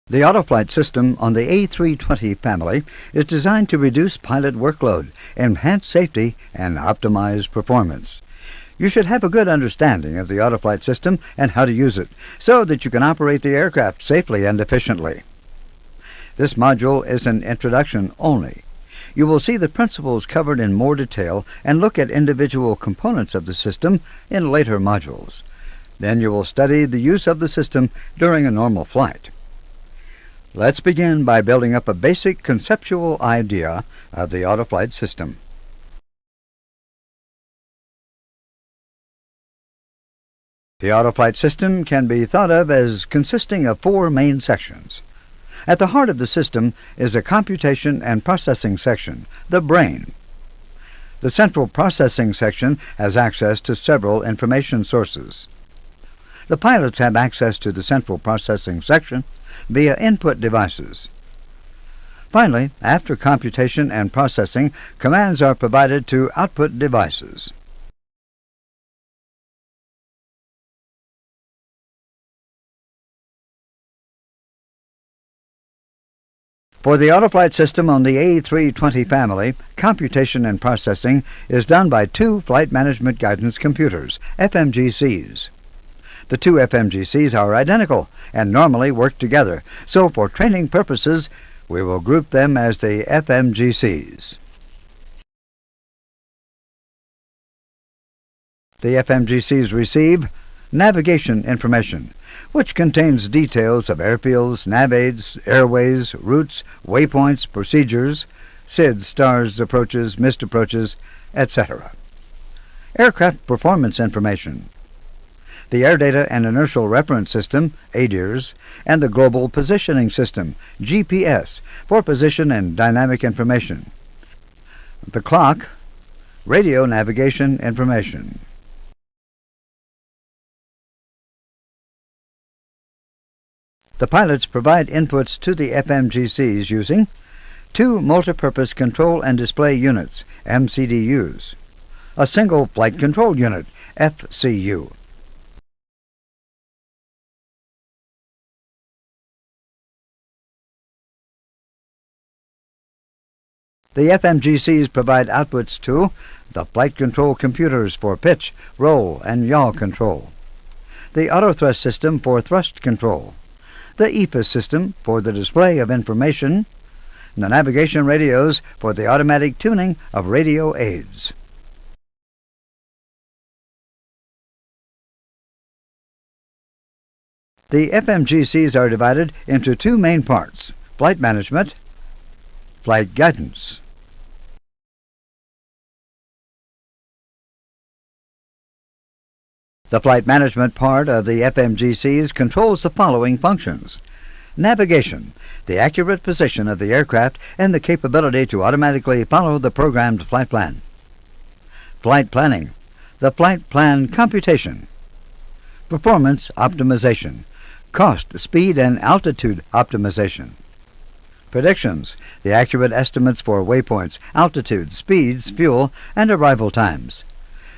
The Autoflight system on the A320 family is designed to reduce pilot workload, enhance safety, and optimize performance. You should have a good understanding of the Autoflight system and how to use it, so that you can operate the aircraft safely and efficiently. This module is an introduction only. You will see the principles covered in more detail and look at individual components of the system in later modules. Then you will study the use of the system during a normal flight. Let's begin by building up a basic conceptual idea of the Autoflight system. The Autoflight system can be thought of as consisting of four main sections. At the heart of the system is a computation and processing section, the brain. The central processing section has access to several information sources. The pilots have access to the central processing section via input devices. Finally, after computation and processing, commands are provided to output devices. For the Autoflight system on the A320 family, computation and processing is done by two Flight Management Guidance Computers, FMGCs. The two FMGCs are identical and normally work together, so for training purposes, we will group them as the FMGCs. The FMGCs receive navigation information, which contains details of airfields, nav aids, airways, routes, waypoints, procedures, SIDS, stars, approaches, missed approaches, etc. Aircraft performance information, the Air Data and Inertial Reference System, ADIRS, and the Global Positioning System, GPS, for position and dynamic information. The clock, radio navigation information. The pilots provide inputs to the FMGCs using two multipurpose control and display units, MCDUs, a single flight control unit, FCU. The FMGCs provide outputs to the flight control computers for pitch, roll, and yaw control, the autothrust system for thrust control, the EFIS system for the display of information, and the navigation radios for the automatic tuning of radio aids. The FMGCs are divided into two main parts: flight management, flight guidance. The flight management part of the FMGCs controls the following functions: navigation, the accurate position of the aircraft and the capability to automatically follow the programmed flight plan; flight planning, the flight plan computation; performance optimization, cost, speed, and altitude optimization; predictions, the accurate estimates for waypoints, altitude, speeds, fuel, and arrival times;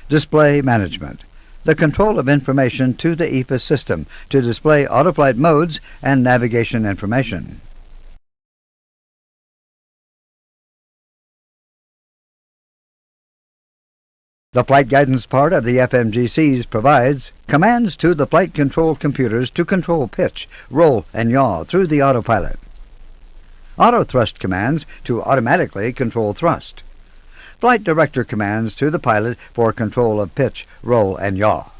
display management, the control of information to the EFIS system to display autoflight modes and navigation information. The flight guidance part of the FMGCs provides commands to the flight control computers to control pitch, roll, and yaw through the autopilot; auto thrust commands to automatically control thrust; flight director commands to the pilot for control of pitch, roll, and yaw.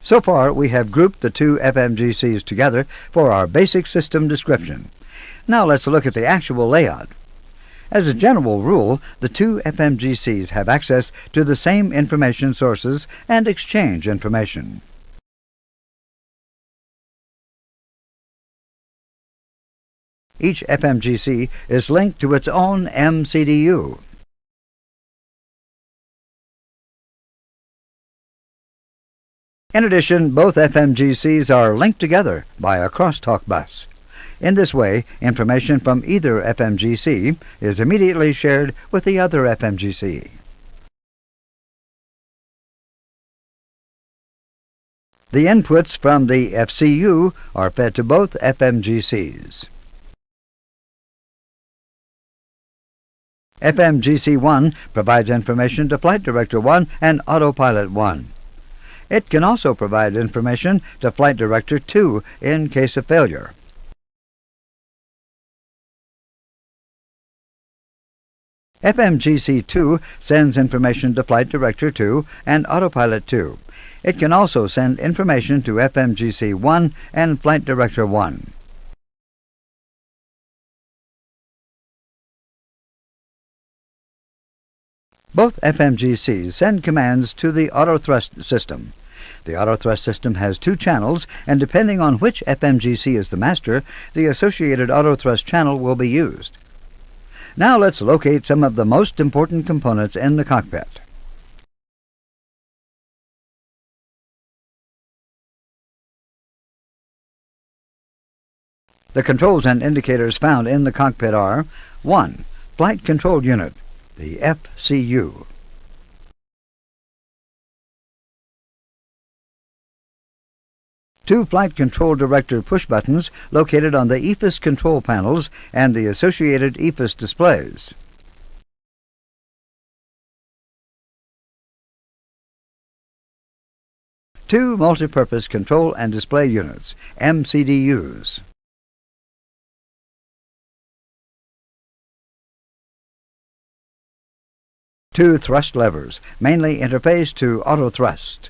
So far, we have grouped the two FMGCs together for our basic system description. Now let's look at the actual layout. As a general rule, the two FMGCs have access to the same information sources and exchange information. Each FMGC is linked to its own MCDU. In addition, both FMGCs are linked together by a crosstalk bus. In this way, information from either FMGC is immediately shared with the other FMGC. The inputs from the FCU are fed to both FMGCs. FMGC-1 provides information to Flight Director 1 and Autopilot 1. It can also provide information to Flight Director 2 in case of failure. FMGC-2 sends information to Flight Director 2 and Autopilot 2. It can also send information to FMGC-1 and Flight Director 1. Both FMGCs send commands to the autothrust system. The autothrust system has two channels, and depending on which FMGC is the master, the associated autothrust channel will be used. Now let's locate some of the most important components in the cockpit. The controls and indicators found in the cockpit are 1. Flight Control Unit, the FCU. 2 Flight Control Director push buttons located on the EFIS control panels and the associated EFIS displays. 2 Multipurpose Control and Display Units, MCDUs. 2 thrust levers, mainly interfaced to autothrust.